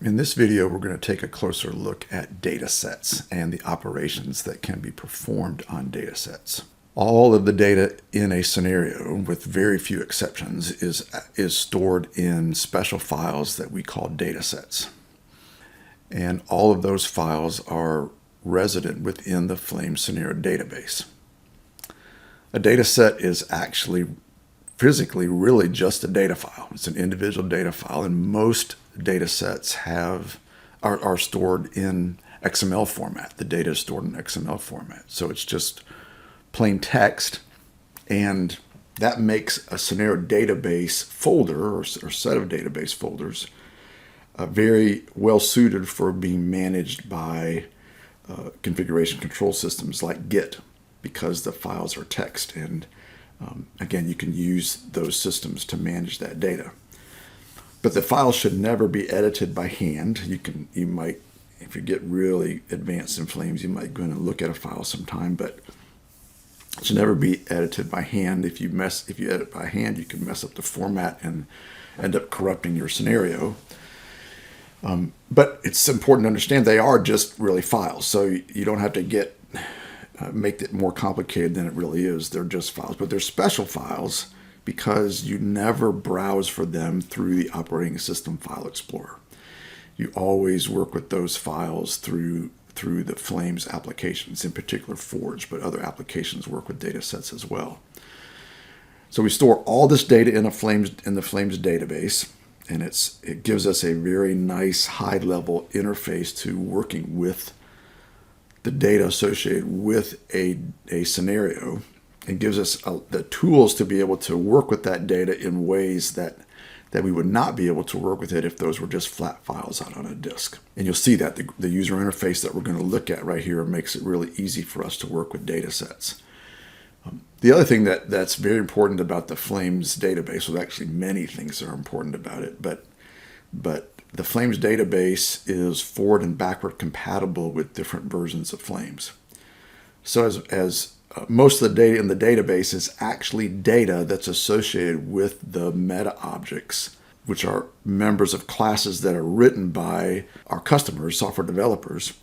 In this video, we're going to take a closer look at datasets and the operations that can be performed on datasets. All of the data in a scenario, with very few exceptions, is stored in special files that we call datasets. And all of those files are resident within the Flame scenario database. A dataset is actually physically really just a data file. It's an individual data file, and most data sets are stored in XML format. The data is stored in XML format. So it's just plain text, and that makes a scenario database folder or set of database folders very well suited for being managed by configuration control systems like Git, because the files are text, and again, you can use those systems to manage that data. But the files should never be edited by hand. You might, if you get really advanced in Flames, you might go in and look at a file sometime, but it should never be edited by hand. If you edit by hand, you can mess up the format and end up corrupting your scenario. But it's important to understand they are just really files, so you don't have to make it more complicated than it really is. They're just files, but they're special files because you never browse for them through the operating system file explorer. You always work with those files through the Flames applications, in particular Forge, but other applications work with data sets as well. So we store all this data in the Flames database, and it gives us a very nice high-level interface to working with the data associated with a scenario. It gives us the tools to be able to work with that data in ways that we would not be able to work with it if those were just flat files out on a disk. And you'll see that the user interface that we're going to look at right here makes it really easy for us to work with data sets. The other thing that's very important about the Flames database, well, actually many things are important about it, but the Flames database is forward and backward compatible with different versions of Flames. So as most of the data in the database is actually data that's associated with the meta objects, which are members of classes that are written by our customers, software developers.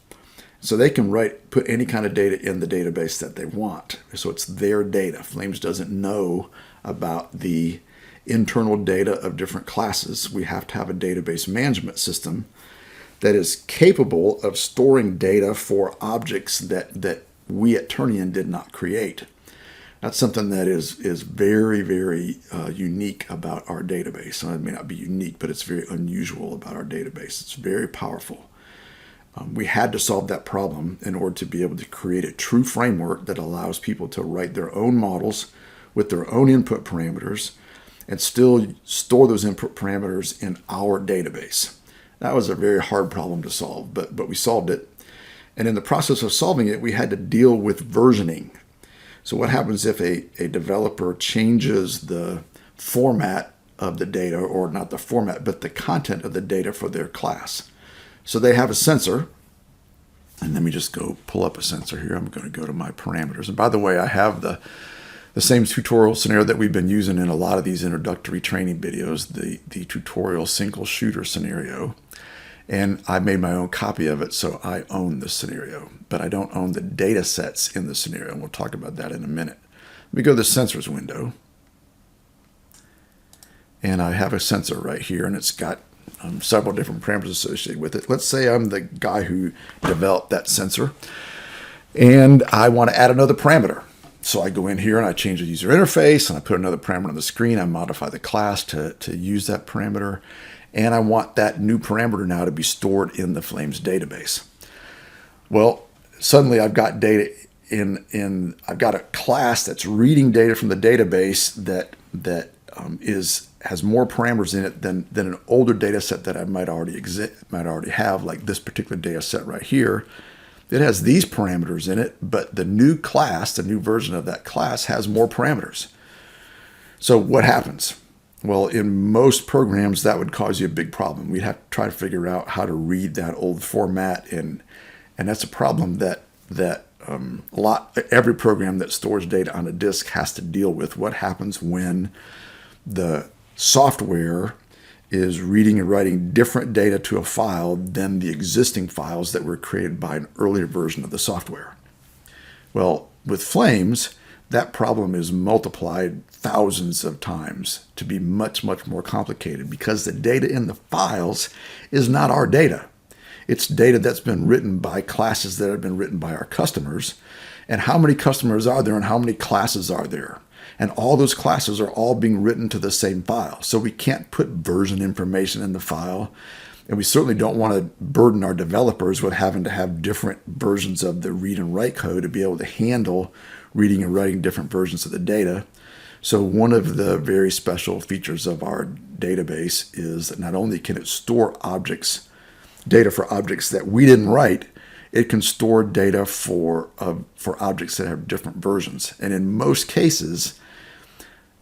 So they can put any kind of data in the database that they want. So it's their data. Flames doesn't know about the internal data of different classes. We have to have a database management system that is capable of storing data for objects that we at Turnitin did not create. That's something that is very, very unique about our database. So it may not be unique, but it's very unusual about our database. It's very powerful. We had to solve that problem in order to be able to create a true framework that allows people to write their own models with their own input parameters and still store those input parameters in our database. That was a very hard problem to solve, but we solved it. And in the process of solving it, we had to deal with versioning. So what happens if a developer changes the format of the data, or not the format, but the content of the data for their class? So they have a sensor, and let me just go pull up a sensor here. I'm going to go to my parameters. And by the way, I have the same tutorial scenario that we've been using in a lot of these introductory training videos, the tutorial single shooter scenario. And I made my own copy of it, so I own the scenario, but I don't own the data sets in the scenario, and we'll talk about that in a minute. Let me go to the sensors window, and I have a sensor right here, and it's got several different parameters associated with it. Let's say I'm the guy who developed that sensor, and I want to add another parameter. So I go in here and I change the user interface, and I put another parameter on the screen. I modify the class to use that parameter. And I want that new parameter now to be stored in the Flames database. Well, suddenly I've got data I've got a class that's reading data from the database that has more parameters in it than an older data set that I might already have, like this particular data set right here. It has these parameters in it, but the new class, the new version of that class, has more parameters. So what happens? Well, in most programs, that would cause you a big problem. We'd have to try to figure out how to read that old format, and that's a problem that every program that stores data on a disk has to deal with. What happens when the software is reading and writing different data to a file than the existing files that were created by an earlier version of the software. Well, with Flames, that problem is multiplied thousands of times to be much, much more complicated because the data in the files is not our data. It's data that's been written by classes that have been written by our customers. And how many customers are there and how many classes are there? And all those classes are all being written to the same file. So we can't put version information in the file. And we certainly don't want to burden our developers with having to have different versions of the read and write code to be able to handle reading and writing different versions of the data. So one of the very special features of our database is that not only can it store data for objects that we didn't write, it can store data for objects that have different versions. And in most cases,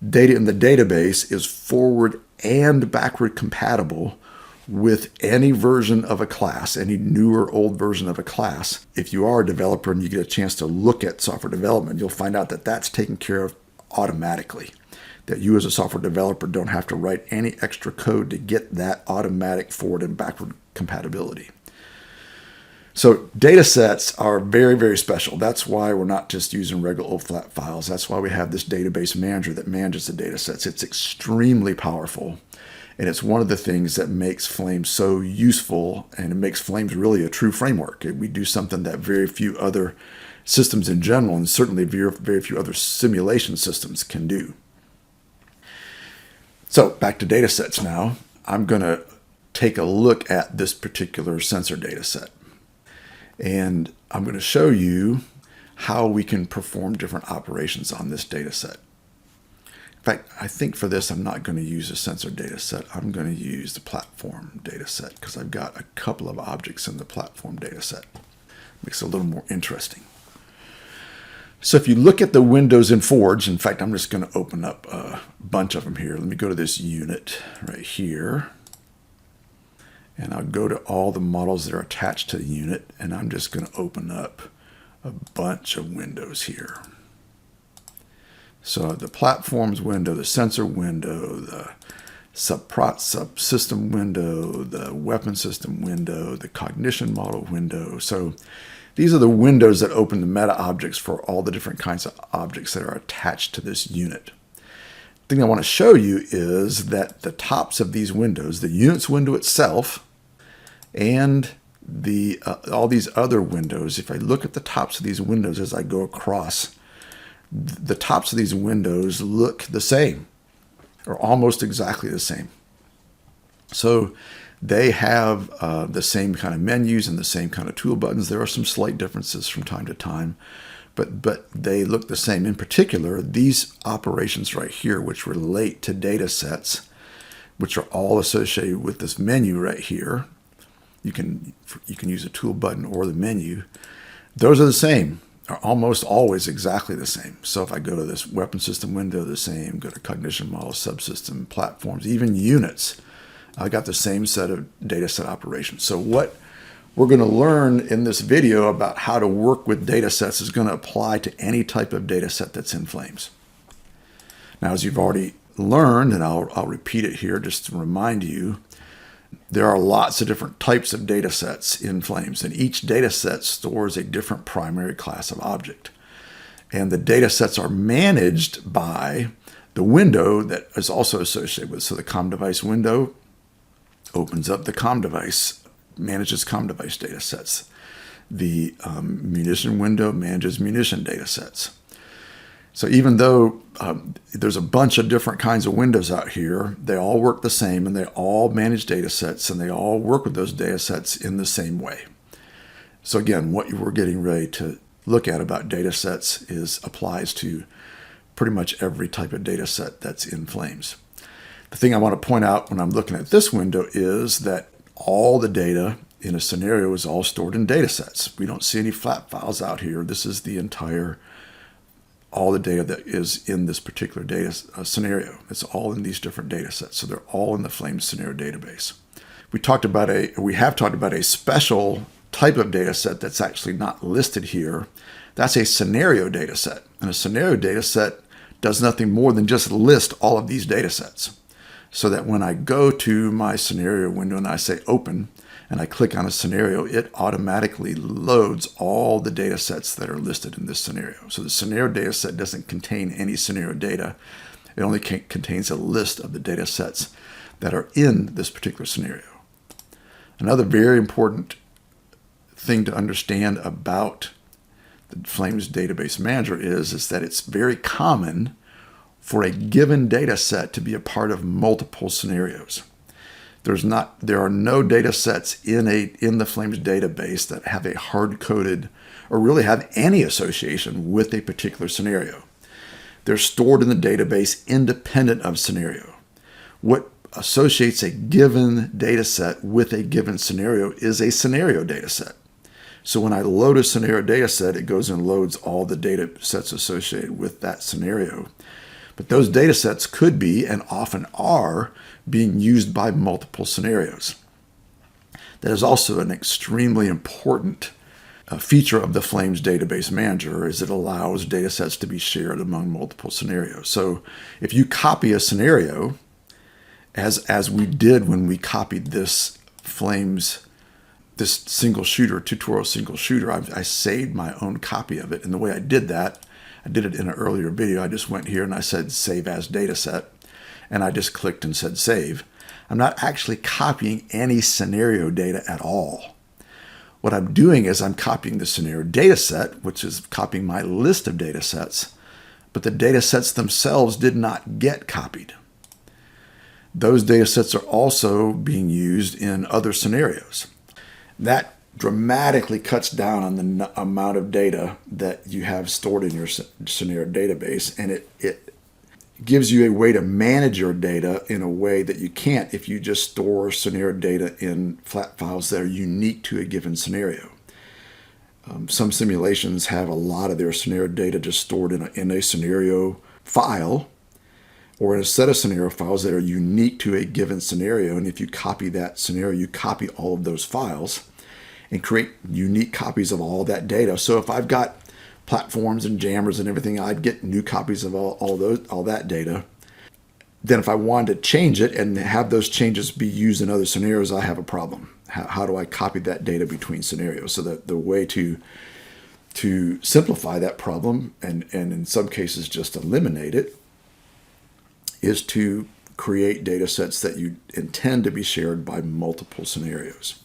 data in the database is forward and backward compatible with any version of a class, any new or old version of a class. If you are a developer and you get a chance to look at software development, you'll find out that that's taken care of automatically. That you as a software developer don't have to write any extra code to get that automatic forward and backward compatibility. So data sets are very, very special. That's why we're not just using regular old flat files. That's why we have this database manager that manages the data sets. It's extremely powerful. And it's one of the things that makes Flames so useful, and it makes Flames really a true framework. We do something that very few other systems in general, and certainly very few other simulation systems can do. So back to data sets now. I'm going to take a look at this particular sensor data set. And I'm going to show you how we can perform different operations on this data set. In fact, I think for this, I'm not going to use a sensor data set. I'm going to use the platform data set because I've got a couple of objects in the platform data set. Makes it a little more interesting. So if you look at the windows in Forge, in fact, I'm just going to open up a bunch of them here. Let me go to this unit right here. And I'll go to all the models that are attached to the unit, and I'm just going to open up a bunch of windows here. So the platforms window, the sensor window, the subsystem window, the weapon system window, the cognition model window. So these are the windows that open the meta objects for all the different kinds of objects that are attached to this unit. The thing I want to show you is that the tops of these windows, the units window itself, and all these other windows, if I look at the tops of these windows as I go across, the tops of these windows look the same, or almost exactly the same. So they have the same kind of menus and the same kind of tool buttons. There are some slight differences from time to time, but they look the same. In particular, these operations right here, which relate to data sets, which are all associated with this menu right here. You can use a tool button or the menu. Those are the same, are almost always exactly the same. So if I go to this weapon system window, the same, go to cognition model, subsystem, platforms, even units, I got the same set of data set operations. So what we're going to learn in this video about how to work with data sets is going to apply to any type of data set that's in Flames. Now, as you've already learned, and I'll repeat it here just to remind you, there are lots of different types of data sets in Flames, and each data set stores a different primary class of object. And the data sets are managed by the window that is also associated with. So the COM device window opens up the COM device, manages COM device data sets. The munition window manages munition data sets. So even though there's a bunch of different kinds of windows out here, they all work the same, and they all manage data sets, and they all work with those data sets in the same way. So again, what we're getting ready to look at about data sets applies to pretty much every type of data set that's in Flames. The thing I want to point out when I'm looking at this window is that all the data in a scenario is all stored in data sets. We don't see any flat files out here. This is the entire all the data that is in this particular data scenario. It's all in these different data sets. So they're all in the Flames scenario database. We have talked about a special type of data set that's actually not listed here. That's a scenario data set. And a scenario data set does nothing more than just list all of these data sets. so that when I go to my scenario window and I say open and I click on a scenario, it automatically loads all the data sets that are listed in this scenario. So the scenario data set doesn't contain any scenario data. It only contains a list of the data sets that are in this particular scenario. Another very important thing to understand about the Flames Database Manager is that it's very common for a given data set to be a part of multiple scenarios. There are no data sets in the Flames database that have a hard-coded or really have any association with a particular scenario. They're stored in the database independent of scenario. What associates a given data set with a given scenario is a scenario data set. So when I load a scenario data set, it goes and loads all the data sets associated with that scenario. But those data sets could be, and often are, being used by multiple scenarios. That is also an extremely important feature of the Flames Database Manager, is it allows data sets to be shared among multiple scenarios. So if you copy a scenario, as we did when we copied this single shooter, tutorial single shooter, I saved my own copy of it. And the way I did that, I did it in an earlier video. I just went here and I said save as dataset, and I just clicked and said save. I'm not actually copying any scenario data at all. What I'm doing is I'm copying the scenario dataset, which is copying my list of data sets, but the data sets themselves did not get copied. Those data sets are also being used in other scenarios. That dramatically cuts down on the amount of data that you have stored in your scenario database, and it gives you a way to manage your data in a way that you can't if you just store scenario data in flat files that are unique to a given scenario. Some simulations have a lot of their scenario data just stored in a scenario file or in a set of scenario files that are unique to a given scenario, and if you copy that scenario, you copy all of those files and create unique copies of all that data. So if I've got platforms and jammers and everything, I'd get new copies of all that data. Then if I wanted to change it and have those changes be used in other scenarios, I have a problem. How do I copy that data between scenarios? So that the way to simplify that problem, and in some cases just eliminate it, is to create data sets that you intend to be shared by multiple scenarios.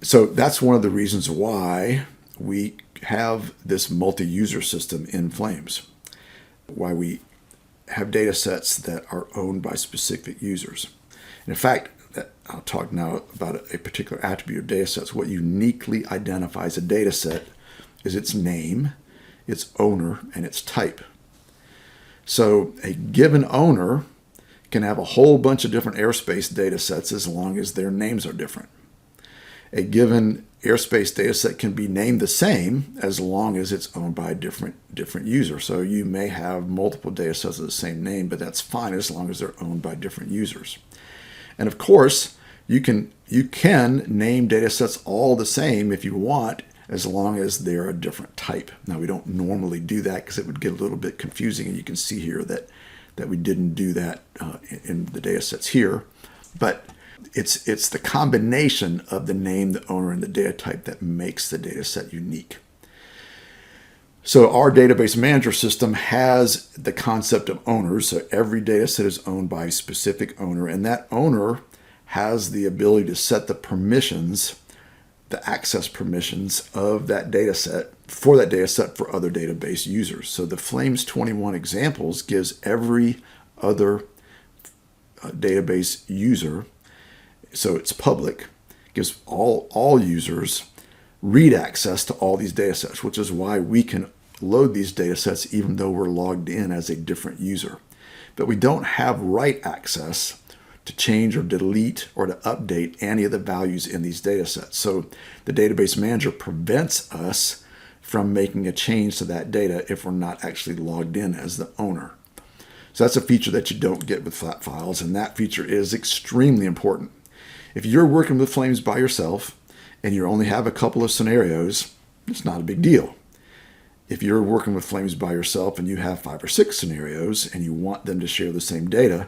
So that's one of the reasons why we have this multi-user system in Flames, why we have data sets that are owned by specific users. And in fact, I'll talk now about a particular attribute of data sets. What uniquely identifies a data set is its name, its owner, and its type. So a given owner can have a whole bunch of different airspace data sets as long as their names are different. A given airspace data set can be named the same as long as it's owned by a different user. So you may have multiple data sets of the same name, but that's fine as long as they're owned by different users. And of course, you can name data sets all the same if you want, as long as they're a different type. Now, we don't normally do that because it would get a little bit confusing, and you can see here that we didn't do that in the data sets here. But it's the combination of the name, the owner, and the data type that makes the data set unique. So our database manager system has the concept of owners. So every data set is owned by a specific owner, and that owner has the ability to set the permissions, the access permissions of that data set for other database users. So the Flames 21 examples gives every other database user, so it's public, gives all users read access to all these data sets, which is why we can load these data sets even though we're logged in as a different user. But we don't have write access to change or delete or to update any of the values in these data sets. So the database manager prevents us from making a change to that data if we're not actually logged in as the owner. So that's a feature that you don't get with flat files, and that feature is extremely important. If you're working with Flames by yourself and you only have a couple of scenarios, it's not a big deal. if you're working with Flames by yourself and you have 5 or 6 scenarios and you want them to share the same data,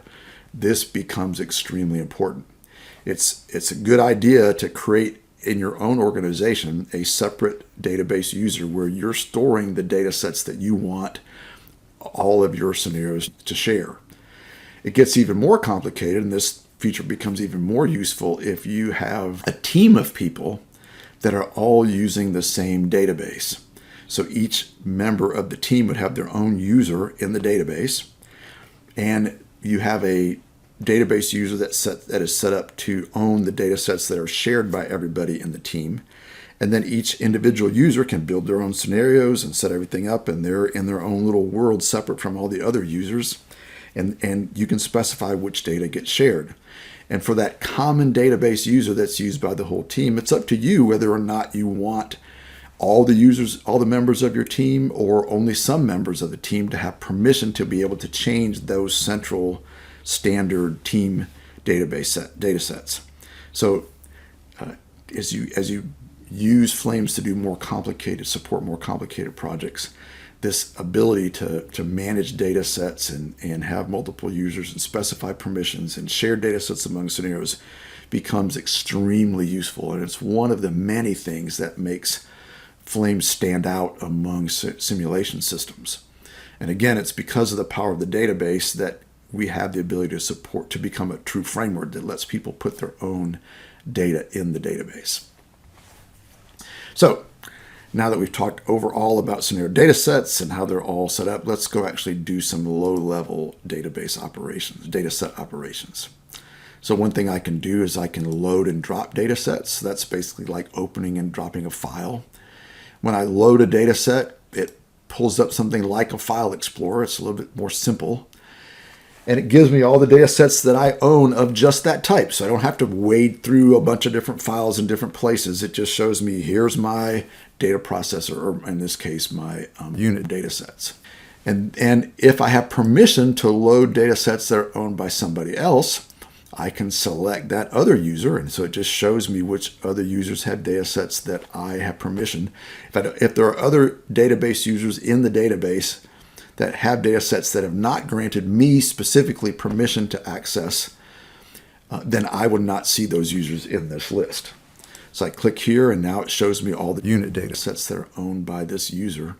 this becomes extremely important. It's a good idea to create in your own organization a separate database user where you're storing the data sets that you want all of your scenarios to share. It gets even more complicated, and this feature becomes even more useful if you have a team of people that are all using the same database. So each member of the team would have their own user in the database, and you have a database user that is set up to own the data sets that are shared by everybody in the team. And then each individual user can build their own scenarios and set everything up, and they're in their own little world separate from all the other users. And you can specify which data gets shared. And for that common database user that's used by the whole team, it's up to you whether or not you want all the users, all the members of your team, or only some members of the team to have permission to be able to change those central standard team data sets. So as you use Flames to do support more complicated projects, this ability to manage data sets and have multiple users and specify permissions and share data sets among scenarios becomes extremely useful. And it's one of the many things that makes Flames stand out among simulation systems. And again, it's because of the power of the database that we have the ability to become a true framework that lets people put their own data in the database. So now that we've talked overall about scenario data sets and how they're all set up, let's go actually do some low-level database operations, data set operations. So one thing I can do is I can load and drop data sets. That's basically like opening and dropping a file. When I load a data set, it pulls up something like a file explorer. It's a little bit more simple. And it gives me all the data sets that I own of just that type. So I don't have to wade through a bunch of different files in different places. It just shows me, here's my data processor, or in this case, my unit data sets. And if I have permission to load data sets that are owned by somebody else, I can select that other user. And so it just shows me which other users have data sets that I have permission. If there are other database users in the database that have data sets that have not granted me specifically permission to access, then I would not see those users in this list. So I click here, and now it shows me all the unit data sets that are owned by this user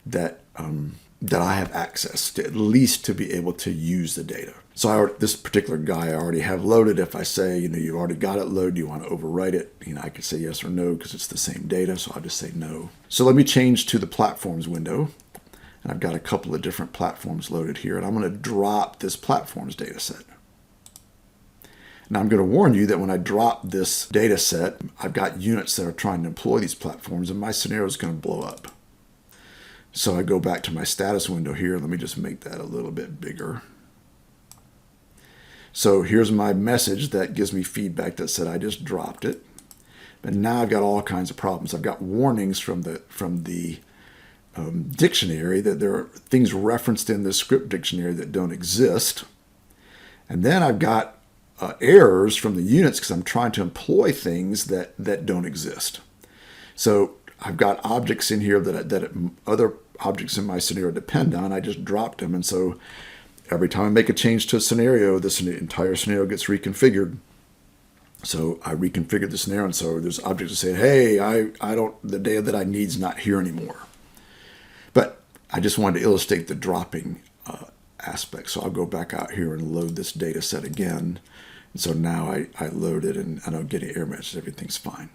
that I have access to, at least to be able to use the data. So this particular guy I already have loaded. If I say, you've already got it loaded, you want to overwrite it, I could say yes or no because it's the same data, so I'll just say no. So let me change to the platforms window. And I've got a couple of different platforms loaded here, and I'm going to drop this platforms data set. Now I'm going to warn you that when I drop this data set, I've got units that are trying to employ these platforms, and my scenario is going to blow up. So I go back to my status window here. Let me just make that a little bit bigger. So here's my message that gives me feedback that said I just dropped it. But now I've got all kinds of problems. I've got warnings from the dictionary that there are things referenced in the script dictionary that don't exist. And then I've got errors from the units because I'm trying to employ things that don't exist. So I've got objects in here that other objects in my scenario depend on. I just dropped them, and so every time I make a change to a scenario, this entire scenario gets reconfigured. So I reconfigured the scenario, and so there's objects that say, hey, the data that I need is not here anymore. But I just wanted to illustrate the dropping aspect. So I'll go back out here and load this data set again. And so now I load it, and I don't get any error messages. Everything's fine.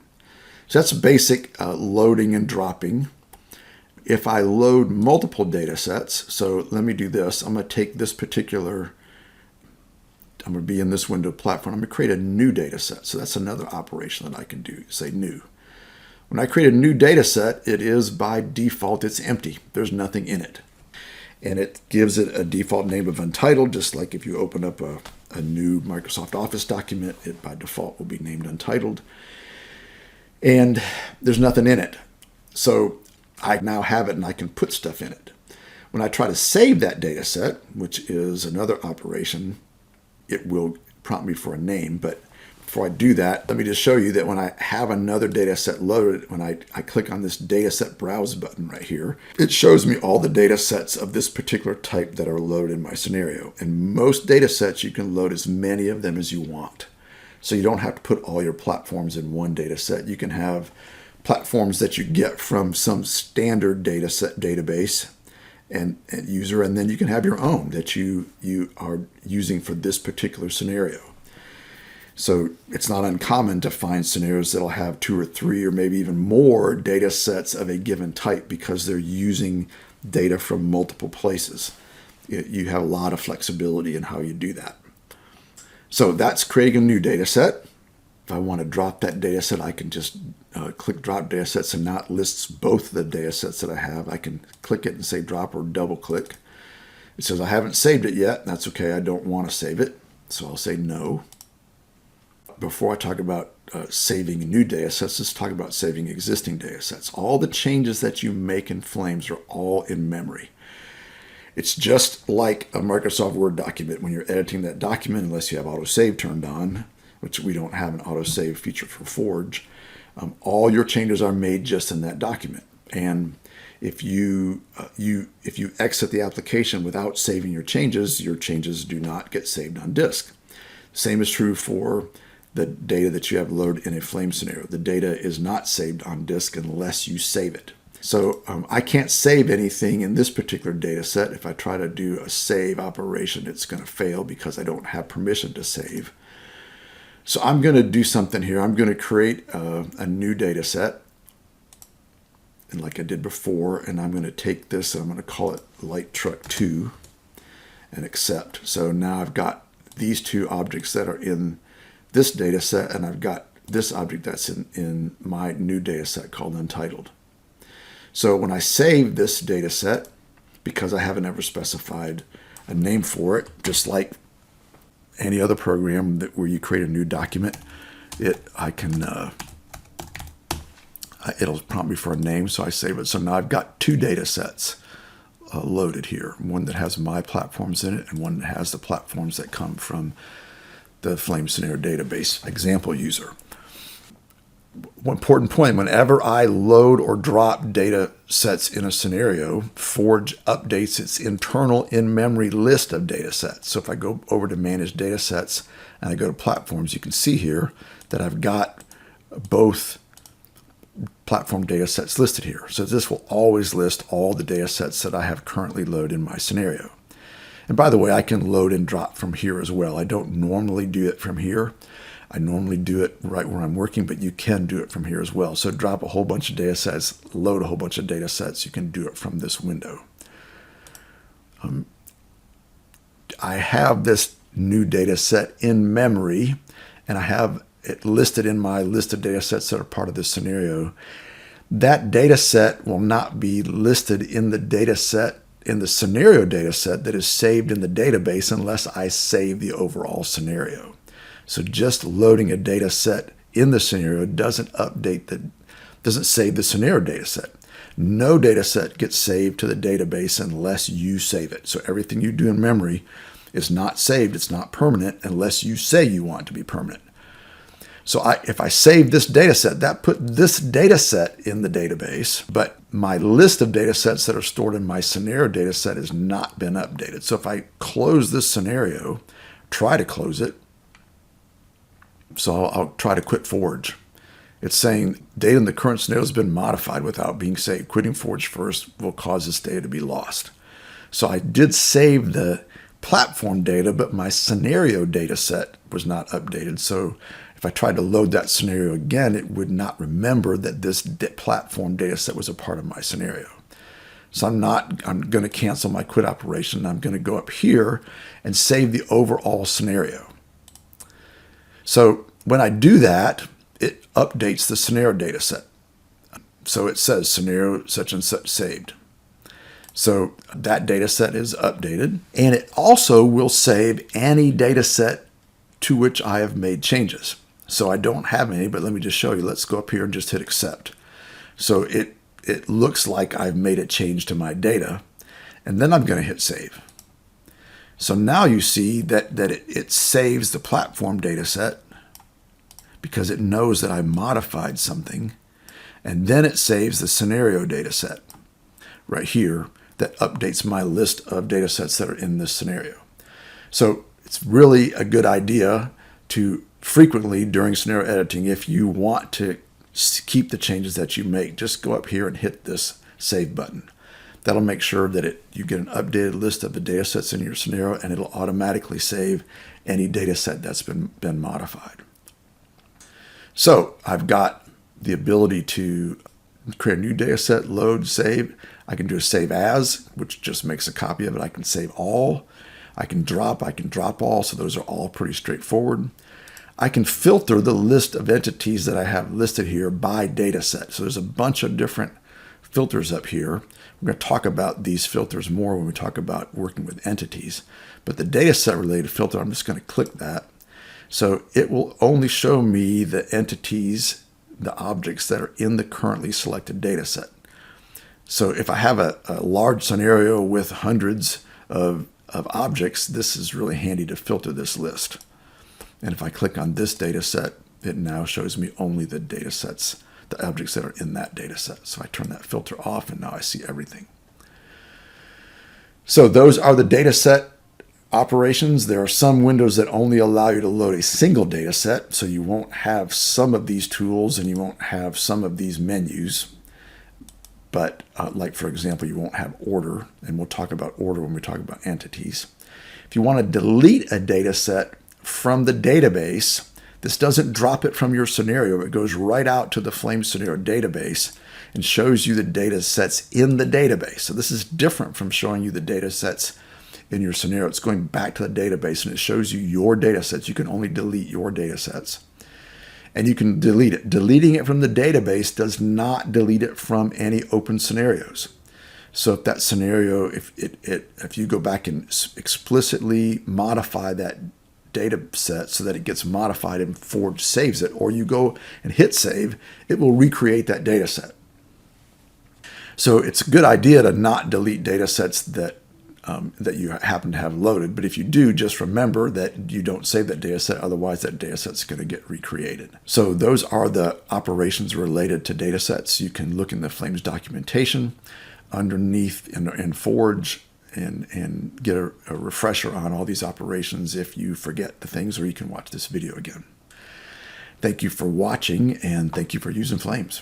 So that's basic loading and dropping. If I load multiple data sets, so let me do this. I'm going to take this particular, I'm going to be in this window platform. I'm going to create a new data set. So that's another operation that I can do, say new. When I create a new data set, it is by default, it's empty. There's nothing in it. And it gives it a default name of untitled, just like if you open up a new Microsoft Office document, it by default will be named untitled. And there's nothing in it. So I now have it and I can put stuff in it. When I try to save that data set, which is another operation, it will prompt me for a name. But Before I do that, let me just show you that when I have another data set loaded, when I click on this Dataset Browse button right here, it shows me all the data sets of this particular type that are loaded in my scenario. And most data sets, you can load as many of them as you want. So you don't have to put all your platforms in one data set. You can have platforms that you get from some standard data set database and user, and then you can have your own that you are using for this particular scenario. So it's not uncommon to find scenarios that'll have 2 or 3 or maybe even more data sets of a given type because they're using data from multiple places. You have a lot of flexibility in how you do that. So that's creating a new data set. If I want to drop that data set, I can just click Drop Data Sets, and now it lists both the data sets that I have. I can click it and say drop or double click. It says I haven't saved it yet. That's okay. I don't want to save it. So I'll say no. Before I talk about saving new data sets, let's talk about saving existing data sets. All the changes that you make in Flames are all in memory. It's just like a Microsoft Word document. When you're editing that document, unless you have autosave turned on, which we don't have an autosave feature for Forge, all your changes are made just in that document. And if you exit the application without saving your changes do not get saved on disk. Same is true for the data that you have loaded in a Flame scenario. The data is not saved on disk unless you save it. So I can't save anything in this particular data set. If I try to do a save operation, it's going to fail because I don't have permission to save. So I'm going to do something here. I'm going to create a new data set, and like I did before, and I'm going to take this and I'm going to call it Light Truck 2 and accept. So now I've got these two objects that are in this data set, and I've got this object that's in my new data set called Untitled. So when I save this data set, because I haven't ever specified a name for it, just like any other program where you create a new document, it'll prompt me for a name, so I save it. So now I've got two data sets loaded here, one that has my platforms in it and one that has the platforms that come from the Flame Scenario database example user. One important point, whenever I load or drop data sets in a scenario, Forge updates its internal in-memory list of data sets. So if I go over to Manage Data Sets and I go to Platforms, you can see here that I've got both platform data sets listed here. So this will always list all the data sets that I have currently loaded in my scenario. And by the way, I can load and drop from here as well. I don't normally do it from here. I normally do it right where I'm working, but you can do it from here as well. So drop a whole bunch of data sets, load a whole bunch of data sets. You can do it from this window. I have this new data set in memory, and I have it listed in my list of data sets that are part of this scenario. That data set will not be listed in the data set, in the scenario data set that is saved in the database unless I save the overall scenario. So just loading a data set in the scenario doesn't save the scenario data set. No data set gets saved to the database unless you save it. So everything you do in memory is not saved. It's not permanent unless you say you want it to be permanent. So if I save this data set, that put this data set in the database, but my list of data sets that are stored in my scenario data set has not been updated. So if I close this scenario, try to close it, so I'll try to quit Forge. It's saying data in the current scenario has been modified without being saved. Quitting Forge first will cause this data to be lost. So I did save the platform data, but my scenario data set was not updated. So if I tried to load that scenario again, it would not remember that this platform data set was a part of my scenario. So I'm going to cancel my quit operation. I'm going to go up here and save the overall scenario. So when I do that, it updates the scenario data set. So it says scenario such and such saved. So that data set is updated, and it also will save any data set to which I have made changes. So I don't have any, but let me just show you. Let's go up here and just hit accept. So it looks like I've made a change to my data, and then I'm going to hit save. So now you see that it saves the platform data set, because it knows that I modified something. And then it saves the scenario data set right here that updates my list of data sets that are in this scenario. So it's really a good idea to frequently during scenario editing, if you want to keep the changes that you make, just go up here and hit this save button. That'll make sure that you get an updated list of the data sets in your scenario, and it'll automatically save any data set that's been modified. So I've got the ability to create a new data set, load, save. I can do a save as, which just makes a copy of it. I can save all. I can drop all. So those are all pretty straightforward. I can filter the list of entities that I have listed here by data set. So there's a bunch of different filters up here. We're going to talk about these filters more when we talk about working with entities. But the data set related filter, I'm just going to click that. So it will only show me the entities, the objects that are in the currently selected data set. So if I have a large scenario with hundreds of objects, this is really handy to filter this list. And if I click on this data set, it now shows me only the data sets, the objects that are in that data set. So I turn that filter off and now I see everything. So those are the data set operations. There are some windows that only allow you to load a single data set, so you won't have some of these tools and you won't have some of these menus. But like, for example, you won't have order, and we'll talk about order when we talk about entities. If you want to delete a data set from the database, this doesn't drop it from your scenario. It goes right out to the Flame Scenario database and shows you the data sets in the database. So this is different from showing you the data sets in your scenario. It's going back to the database and it shows you your data sets. You can only delete your data sets. And you can delete it. Deleting it from the database does not delete it from any open scenarios. So if that scenario, if you go back and explicitly modify that data set so that it gets modified and Forge saves it, or you go and hit save, it will recreate that data set. So it's a good idea to not delete data sets that you happen to have loaded. But if you do, just remember that you don't save that data set. Otherwise, that data set's going to get recreated. So those are the operations related to data sets. You can look in the Flames documentation underneath in Forge and get a refresher on all these operations if you forget the things, or you can watch this video again. Thank you for watching, and thank you for using Flames.